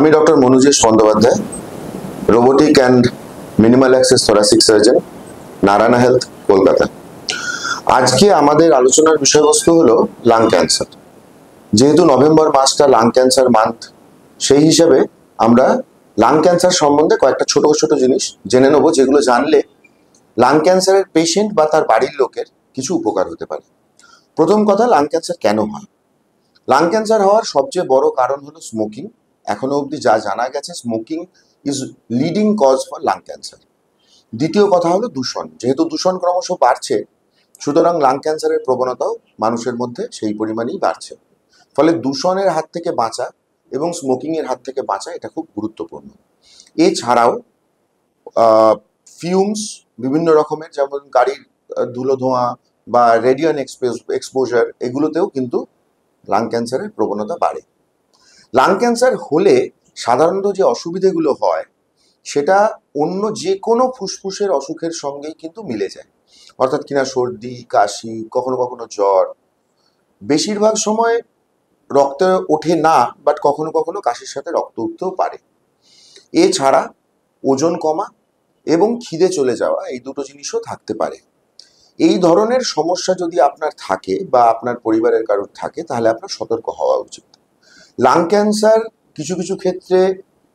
আমি doctor Manojesh Bandyopadhyay, robotic and minimal access thoracic surgeon, Narayana Health, Kolkata. আজকে আমাদের আলোচনার বিষয়বস্তু হলো লাং ক্যান্সার। যেহেতু নভেম্বর মাসটা লাং ক্যান্সার মান্থ, সেই হিসাবে আমরা লাং ক্যান্সার সম্বন্ধে কয়েকটা ছোট ছোট জিনিস জেনে নেব, যেগুলো জানলে লাং ক্যান্সারের পেশেন্ট বা তার বাড়ির লোকের কিছু উপকার হতে পারে। প্রথম কথা, লাং ক্যান্সার কেন হয়? লাং ক্যান্সার হওয়ার সবচেয়ে বড় কারণ হলো স্মোকিং। এখনো অবধি যা জানা গেছে, smoking is leading cause for lung cancer. দ্বিতীয় কথা হলো দূষণ। যেহেতু দূষণ ক্রমশ বাড়ছে, সুতরাং লাং ক্যান্সারের প্রবণতাও মানুষের মধ্যে সেই পরিমাণেই বাড়ছে। ফলে দূষণের হাত থেকে বাঁচা এবং স্মোকিংয়ের হাত থেকে বাঁচা এটা খুব গুরুত্বপূর্ণ। এছাড়াও ফিউমস বিভিন্ন রকমের, যেমন গাড়ির ধুলো ধোঁয়া বা রেডিয়ান এক্সপোজার, এগুলোতেও কিন্তু লাং ক্যান্সারের প্রবণতা বাড়ে। লাং ক্যান্সার হলে সাধারণত যে অসুবিধেগুলো হয় সেটা অন্য যে কোনো ফুসফুসের অসুখের সঙ্গেই কিন্তু মিলে যায়। অর্থাৎ কিনা সর্দি, কাশি, কখনো কখনো জ্বর, বেশিরভাগ সময় রক্ত ওঠে না, বাট কখনো কখনো কাশির সাথে রক্ত উঠতেও পারে। এছাড়া ওজন কমা এবং খিদে চলে যাওয়া, এই দুটো জিনিসও থাকতে পারে। এই ধরনের সমস্যা যদি আপনার থাকে বা আপনার পরিবারের কারোর থাকে, তাহলে আপনার সতর্ক হওয়া উচিত। লাং ক্যান্সার কিছু কিছু ক্ষেত্রে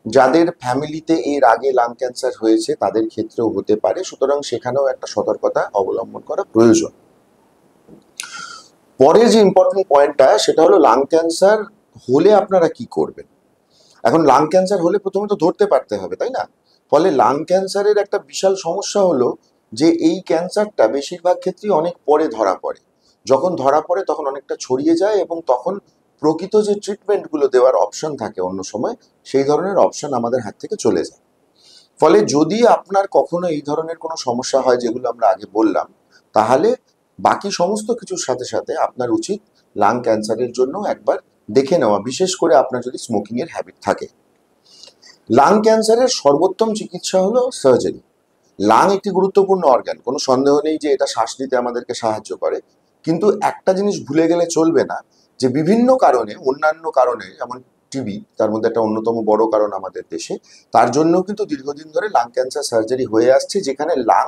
যাদের ফ্যামিলিতে এর আগে লাং ক্যান্সার হয়েছে তাদের ক্ষেত্রেও হতে পারে, সুতরাং সেখানেও একটা সতর্কতা অবলম্বন করা প্রয়োজন। পরের যে ইম্পর্টেন্ট পয়েন্টটা, সেটা হলো লাং ক্যান্সার হলে আপনারা কি করবেন। এখন লাং ক্যান্সার হলে প্রথমে তো ধরতে পারতে হবে, তাই না? ফলে লাং ক্যান্সারের একটা বিশাল সমস্যা হলো যে এই ক্যান্সারটা বেশিরভাগ ক্ষেত্রেই অনেক পরে ধরা পড়ে। যখন ধরা পড়ে তখন অনেকটা ছড়িয়ে যায় এবং তখন প্রকৃত যে ট্রিটমেন্টগুলো দেওয়ার অপশন থাকে অন্য সময়, সেই ধরনের অপশন আমাদের হাত থেকে চলে যায়। ফলে যদি আপনার কখনো এই ধরনের কোনো সমস্যা হয়, যেগুলো আমরা আগে বললাম, তাহলে বাকি সমস্ত কিছুর সাথে সাথে আপনার উচিত লাং ক্যান্সারের জন্য একবার দেখে নেওয়া, বিশেষ করে আপনার যদি স্মোকিং এর হ্যাবিট থাকে। লাং ক্যান্সারের সর্বোত্তম চিকিৎসা হলো সার্জারি। লাং একটি গুরুত্বপূর্ণ অর্গান, কোনো সন্দেহ নেই যে এটা শ্বাস নিতে আমাদেরকে সাহায্য করে। কিন্তু একটা জিনিস ভুলে গেলে চলবে না, যে বিভিন্ন কারণে, অন্যান্য কারণে, যেমন টিবি তার মধ্যে একটা অন্যতম বড় কারণ আমাদের দেশে, তার জন্যও কিন্তু দীর্ঘদিন ধরে লাং ক্যান্সার সার্জারি হয়ে আসছে, যেখানে লাং,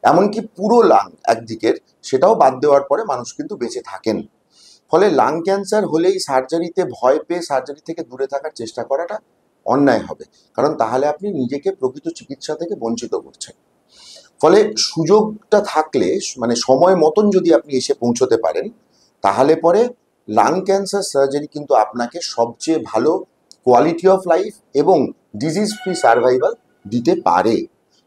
এমনকি পুরো লাং একদিকের, সেটাও বাদ দেওয়ার পরে মানুষ কিন্তু বেঁচে থাকেন। ফলে লাং ক্যান্সার হলেই সার্জারিতে ভয় পেয়ে সার্জারি থেকে দূরে থাকার চেষ্টা করাটা অন্যায় হবে, কারণ তাহলে আপনি নিজেকে প্রকৃত চিকিৎসা থেকে বঞ্চিত করছেন। ফলে সুযোগটা থাকলে, মানে সময় মতন যদি আপনি এসে পৌঁছতে পারেন, তাহলে পরে লাং ক্যান্সার সার্জারি কিন্তু আপনাকে সবচেয়ে ভালো কোয়ালিটি অফ লাইফ এবং ডিজিজ ফ্রি সার্ভাইভাল দিতে পারে।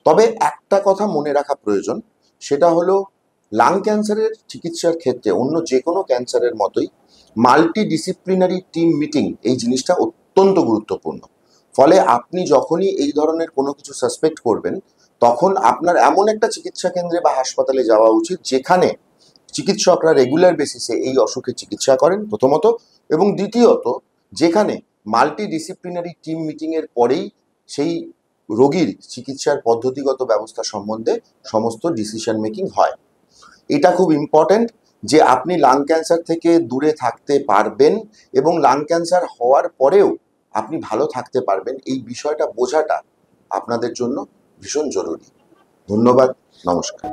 তবে একটা কথা মনে রাখা প্রয়োজন, সেটা হলো লাং ক্যান্সারের চিকিৎসার ক্ষেত্রে অন্য যে কোনো ক্যান্সারের মতোই মাল্টিডিসিপ্লিনারি টিম মিটিং, এই জিনিসটা অত্যন্ত গুরুত্বপূর্ণ। ফলে আপনি যখনই এই ধরনের কোনো কিছু সাসপেক্ট করবেন, তখন আপনার এমন একটা চিকিৎসা কেন্দ্রে বা হাসপাতালে যাওয়া উচিত যেখানে চিকিৎসকরা রেগুলার বেসিসে এই অসুখের চিকিৎসা করেন প্রথমত, এবং দ্বিতীয়ত যেখানে মাল্টিডিসিপ্লিনারি টিম মিটিং এর পরেই সেই রোগীর চিকিৎসার পদ্ধতিগত ব্যবস্থা সম্বন্ধে সমস্ত ডিসিশন মেকিং হয়। এটা খুব ইম্পর্টেন্ট যে আপনি লাং ক্যান্সার থেকে দূরে থাকতে পারবেন এবং লাং ক্যান্সার হওয়ার পরেও আপনি ভালো থাকতে পারবেন, এই বিষয়টা বোঝাটা আপনাদের জন্য ভীষণ জরুরি। ধন্যবাদ, নমস্কার।